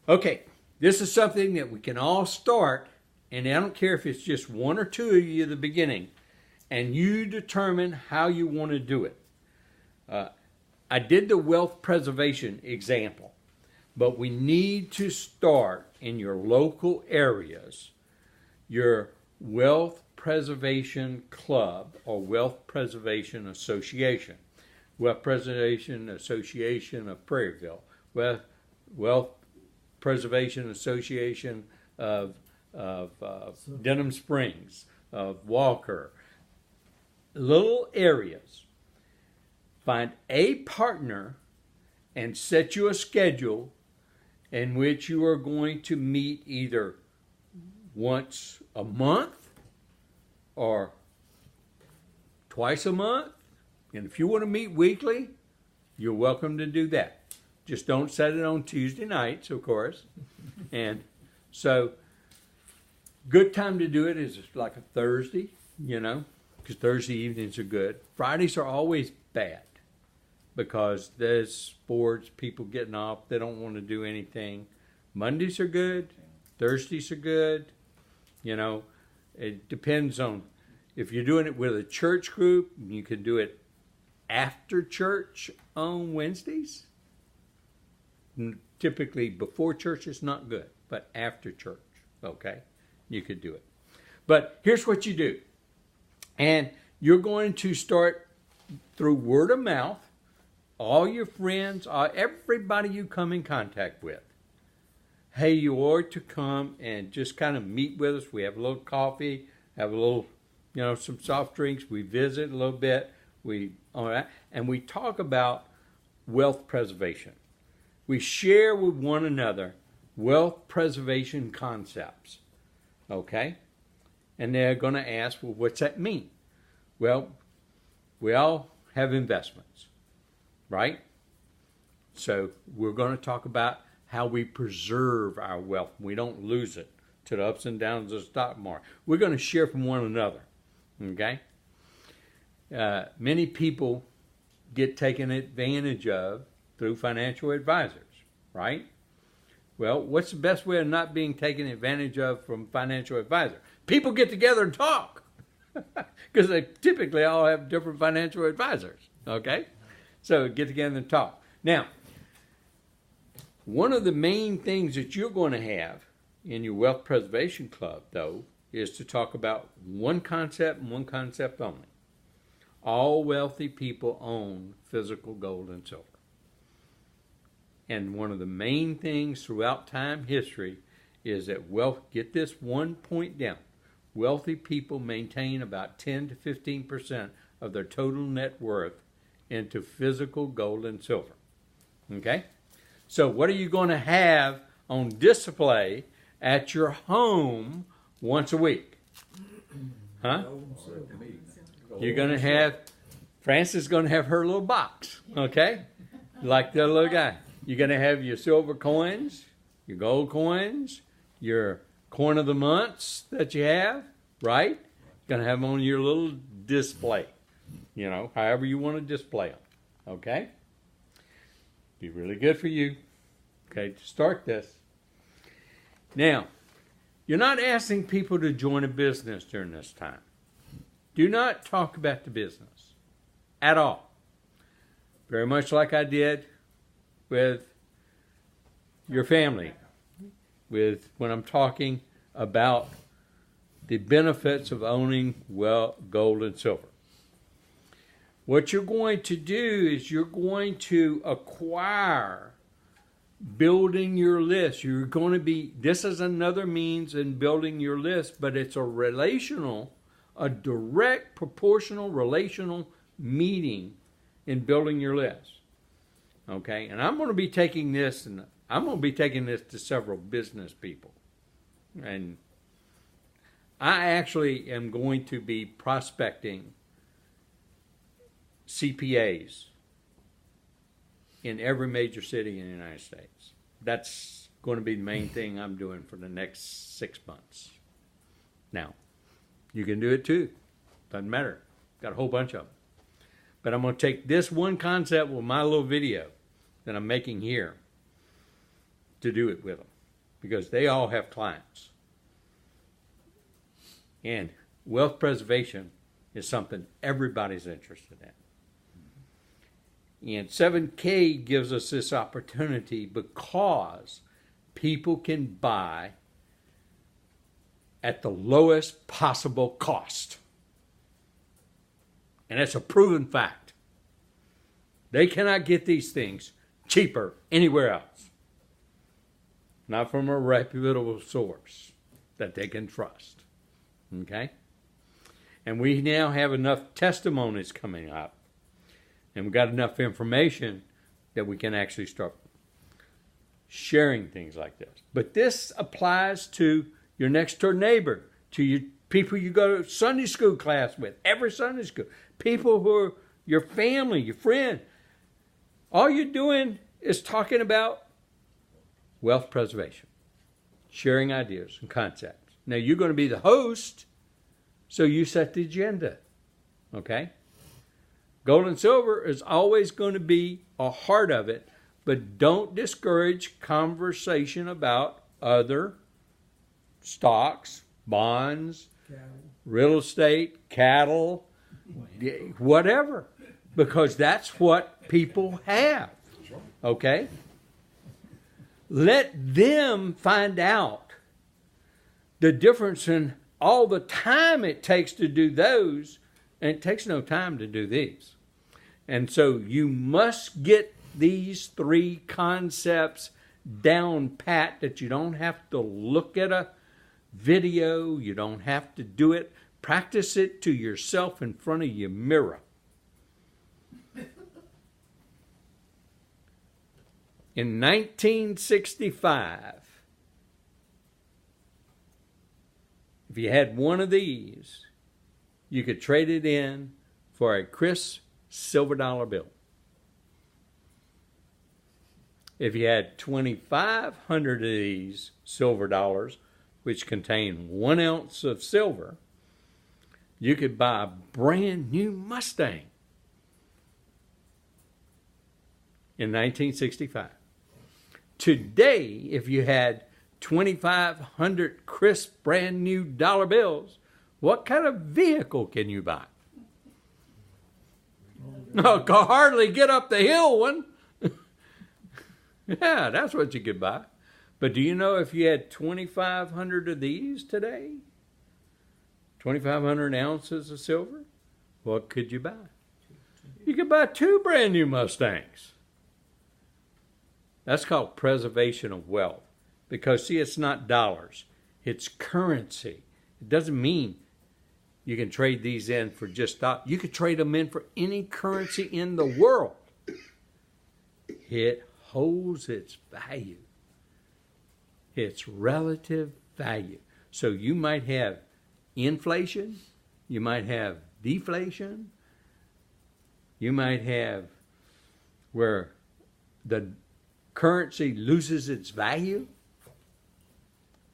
Okay, this is something that we can all start, and I don't care if it's just one or two of you at the beginning, and you determine how you want to do it. I did the wealth preservation example, but we need to start in your local areas, your wealth preservation club or wealth preservation association. Wealth Preservation Association of Prairieville, Wealth Preservation Association of Denham Springs, of Walker. Little areas. Find a partner and set you a schedule in which you are going to meet either once a month or twice a month. And if you want to meet weekly, you're welcome to do that. Just don't set it on Tuesday nights, of course. And so, good time to do it is like a Thursday, because Thursday evenings are good. Fridays are always bad because there's sports, people getting off, they don't want to do anything. Mondays are good. Thursdays are good. It depends on if you're doing it with a church group, you can do it after church on Wednesdays. Typically before church is not good, but after church, okay, you could do it. But here's what you do. And you're going to start through word of mouth, all your friends, everybody you come in contact with. Hey, you ought to come and just kind of meet with us. We have a little coffee, have a little, some soft drinks. We visit a little bit. And we talk about wealth preservation. We share with one another wealth preservation concepts. Okay? And they're going to ask, well, what's that mean? Well, we all have investments, right? So we're going to talk about how we preserve our wealth. We don't lose it to the ups and downs of the stock market. We're going to share from one another. Okay? Many people get taken advantage of through financial advisors, right? Well, what's the best way of not being taken advantage of from financial advisor? People get together and talk because they typically all have different financial advisors, okay? So get together and talk. Now, one of the main things that you're going to have in your wealth preservation club, though, is to talk about one concept and one concept only. All wealthy people own physical gold and silver. And one of the main things throughout time history is that wealth, get this one point down, wealthy people maintain about 10 to 15% of their total net worth into physical gold and silver. Okay? So what are you going to have on display at your home once a week? Huh? You're going to have, Frances is going to have her little box, okay? Like the little guy. You're going to have your silver coins, your gold coins, your coin of the months that you have, right? You're going to have them on your little display, however you want to display them, okay? Be really good for you, okay, to start this. Now, you're not asking people to join a business during this time. Do not talk about the business at all. Very much like I did with your family, with when I'm talking about the benefits of owning gold and silver. What you're going to do is you're going to acquire building your list. You're going to be, this is another means in building your list, but it's a direct proportional relational meeting in building your list. Okay, and I'm going to be taking this to several business people. And I actually am going to be prospecting CPAs in every major city in the United States. That's going to be the main thing I'm doing for the next 6 months. Now, you can do it too. Doesn't matter. Got a whole bunch of them. But I'm going to take this one concept with my little video that I'm making here. to do it with them because they all have clients. And wealth preservation is something everybody's interested in. And 7K gives us this opportunity because people can buy at the lowest possible cost. And that's a proven fact. They cannot get these things cheaper anywhere else. Not from a reputable source that they can trust. Okay? And we now have enough testimonies coming up. And we've got enough information that we can actually start sharing things like this. But this applies to your next door neighbor, to your people you go to Sunday school class with, every Sunday school, people who are your family, your friend. All you're doing is talking about wealth preservation, sharing ideas and concepts. Now, you're going to be the host, so you set the agenda, okay? Gold and silver is always going to be a part of it, but don't discourage conversation about other stocks, bonds, real estate, cattle, whatever, because that's what people have, okay? Let them find out the difference in all the time it takes to do those, and it takes no time to do these. And so you must get these three concepts down pat, that you don't have to look at a video, you don't have to do it. Practice it to yourself in front of your mirror. In 1965, if you had one of these, you could trade it in for a crisp silver dollar bill. If you had 2,500 of these silver dollars, which contain 1 ounce of silver, you could buy a brand new Mustang in 1965. Today, if you had 2,500 crisp brand new dollar bills, what kind of vehicle can you buy? No, can hardly get up the hill one. Yeah, that's what you could buy. But do you know if you had 2,500 of these today, 2,500 ounces of silver, what could you buy? You could buy 2 brand new Mustangs. That's called preservation of wealth. Because, see, it's not dollars. It's currency. It doesn't mean you can trade these in for just dollars. You could trade them in for any currency in the world. It holds its value. Its relative value. So you might have inflation. You might have deflation. You might have where the currency loses its value.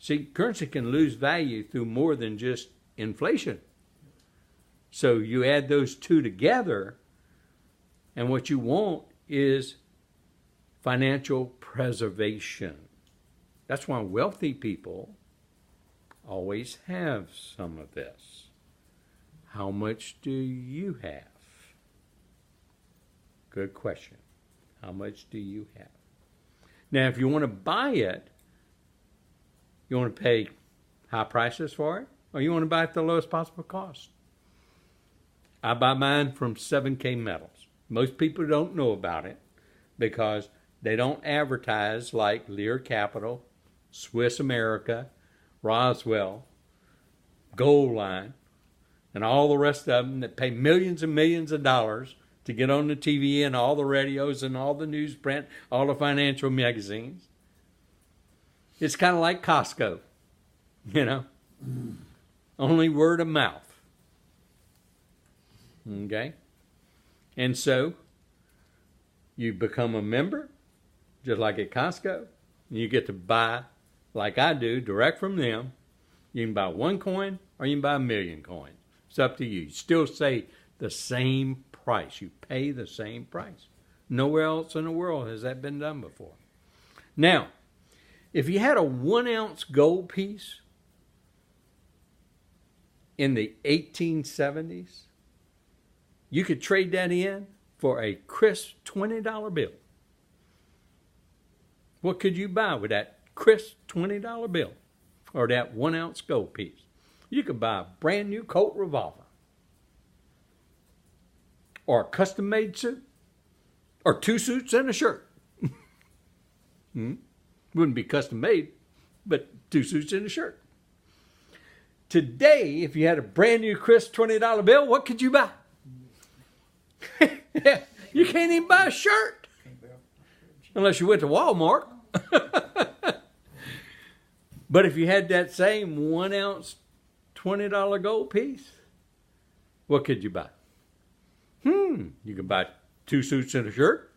See, currency can lose value through more than just inflation. So you add those two together, and what you want is financial preservation. That's why wealthy people always have some of this. How much do you have? Good question. How much do you have? Now, if you want to buy it, you want to pay high prices for it, or you want to buy it at the lowest possible cost? I buy mine from 7K Metals. Most people don't know about it because they don't advertise like Lear Capital, Swiss America, Roswell, Goldline, and all the rest of them that pay millions and millions of dollars to get on the TV and all the radios and all the newsprint, all the financial magazines. It's kind of like Costco, you know, only word of mouth. Okay? And so you become a member, just like at Costco, and you get to buy, like I do, direct from them. You can buy 1 coin or you can buy 1,000,000 coins. It's up to you. You still say the same price. You pay the same price. Nowhere else in the world has that been done before. Now, If you had a 1 ounce gold piece in the 1870s, you could trade that in for a crisp $20 bill. What could you buy with that crisp $20 bill or that 1 ounce gold piece? You could buy a brand new Colt revolver, or a custom made suit, or 2 suits and a shirt. Wouldn't be custom made, but 2 suits and a shirt. Today, if you had a brand new crisp $20 bill, what could you buy? You can't even buy a shirt unless you went to Walmart. But if you had that same 1 ounce $20 gold piece, what could you buy? You could buy 2 suits and a shirt.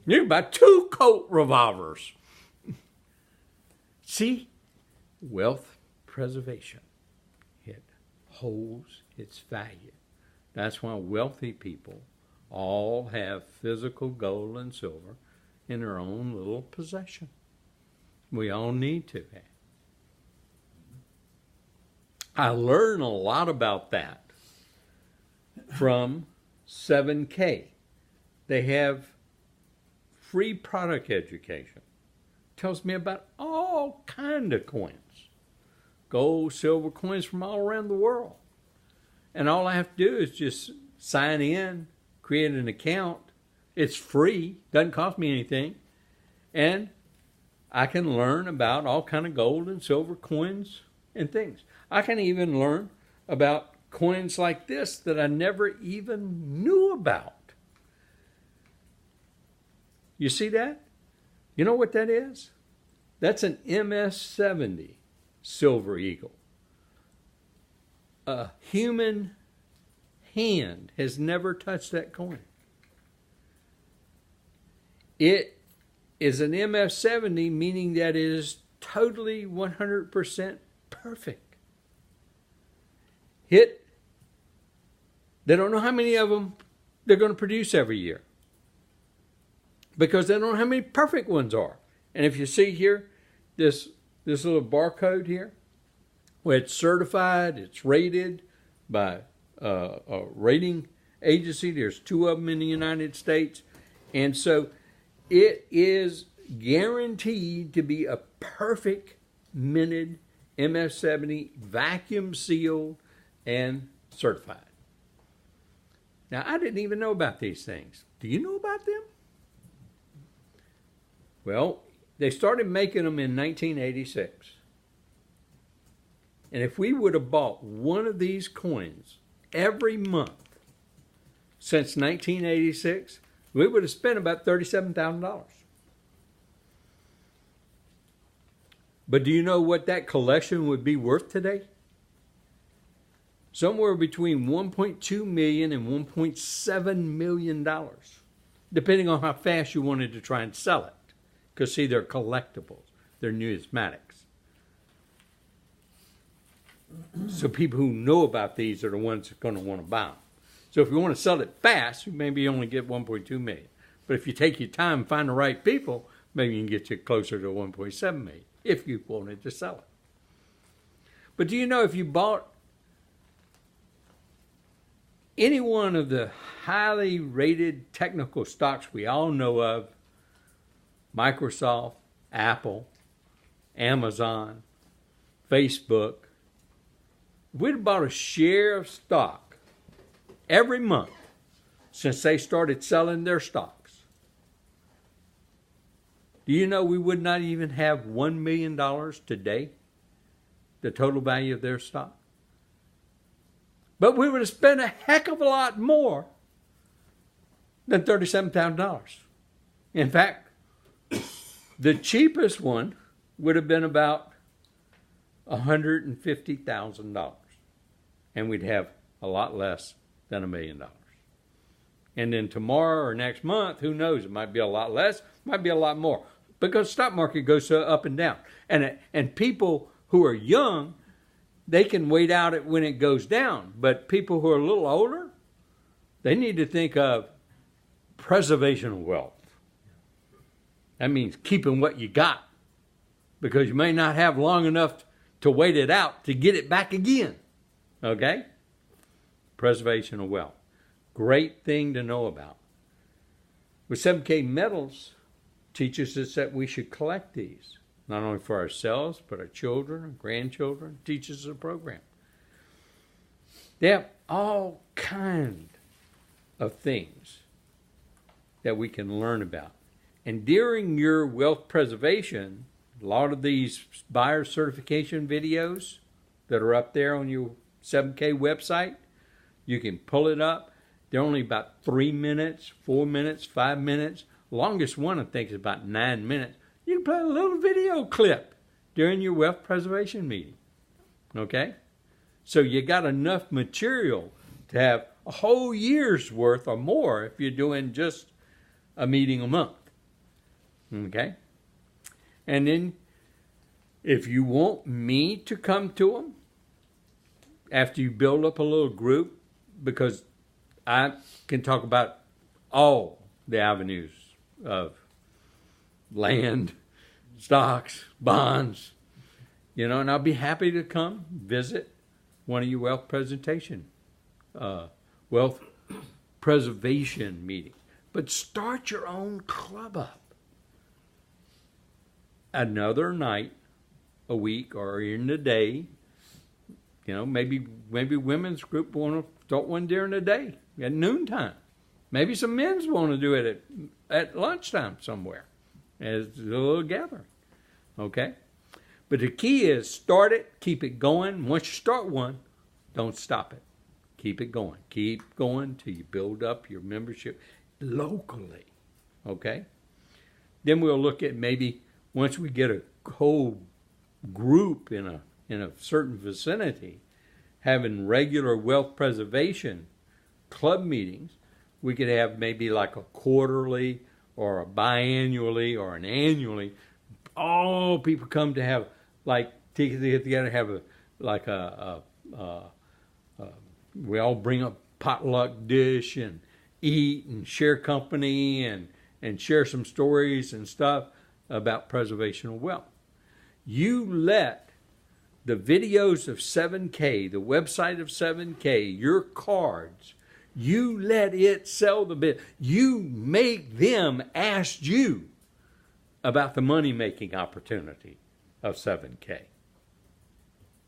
You could buy 2 Colt revolvers. See, wealth preservation, it holds its value. That's why wealthy people all have physical gold and silver in their own little possession. We all need to have. I learned a lot about that from 7K. They have free product education. Tells me about all kind of coins. Gold, silver coins from all around the world. And all I have to do is just sign in, create an account. It's free, doesn't cost me anything. And I can learn about all kind of gold and silver coins and things. I can even learn about coins like this that I never even knew about. You see that? You know what that is? That's an MS-70 Silver Eagle. A human hand has never touched that coin. It is an MS-70, meaning that it is totally 100% perfect. They don't know how many of them they're going to produce every year, because they don't know how many perfect ones are. And if you see here, this little barcode here, where it's certified, it's rated by a rating agency. There's 2 of them in the United States. And so it is guaranteed to be a perfect minted MS-70, vacuum sealed and certified. Now, I didn't even know about these things. Do you know about them? Well, they started making them in 1986. And if we would have bought one of these coins every month since 1986, we would have spent about $37,000. But do you know what that collection would be worth today? Somewhere between $1.2 million and $1.7 million, depending on how fast you wanted to try and sell it. Because, see, they're collectibles. They're numismatics. So people who know about these are the ones that are going to want to buy them. So if you want to sell it fast, you maybe only get $1.2 million. But if you take your time and find the right people, maybe you can get you closer to $1.7 million if you wanted to sell it. But do you know, if you bought any one of the highly rated technical stocks we all know of, Microsoft, Apple, Amazon, Facebook, we'd have bought a share of stock every month since they started selling their stocks. Do you know we would not even have $1 million today, the total value of their stock? But we would have spent a heck of a lot more than $37,000. In fact, the cheapest one would have been about $150,000. And we'd have a lot less than $1 million. And then tomorrow or next month, who knows? It might be a lot less, might be a lot more. Because the stock market goes so up and down. And people who are young, they can wait out it when it goes down. But people who are a little older, they need to think of preservation of wealth. That means keeping what you got because you may not have long enough to wait it out to get it back again. Okay? Preservation of wealth. Great thing to know about. With 7K medals, teaches us that we should collect these, not only for ourselves, but our children, our grandchildren, teaches us a program. They have all kinds of things that we can learn about. And during your wealth preservation, a lot of these buyer certification videos that are up there on your 7K website, you can pull it up. They're only about 3 minutes, 4 minutes, 5 minutes. Longest one, I think, is about 9 minutes. You can play a little video clip during your wealth preservation meeting. Okay? So you got enough material to have a whole year's worth or more if you're doing just a meeting a month. Okay? And then if you want me to come to them after you build up a little group, because I can talk about all the avenues of land, stocks, bonds, and I'll be happy to come visit one of your wealth preservation meetings. But start your own club up. Another night a week or in the day, maybe women's group want to start one during the day at noontime. Maybe some men's want to do it at lunchtime somewhere as a little gathering. Okay? But the key is start it, keep it going. Once you start one, don't stop it. Keep it going. Keep going till you build up your membership locally. Okay? Then we'll look at maybe once we get a whole group in a certain vicinity, having regular wealth preservation club meetings, we could have maybe like a quarterly or a biannually or an annually. All people come to have like get together, have we all bring a potluck dish and eat and share company and share some stories and stuff about preservation of wealth. You let the videos of 7K, the website of 7K, your cards, you let it sell the bit. You make them ask you about the money-making opportunity of 7K.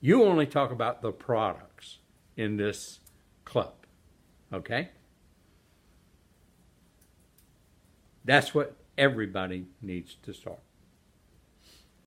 You only talk about the products in this club. Okay? That's what everybody needs to start.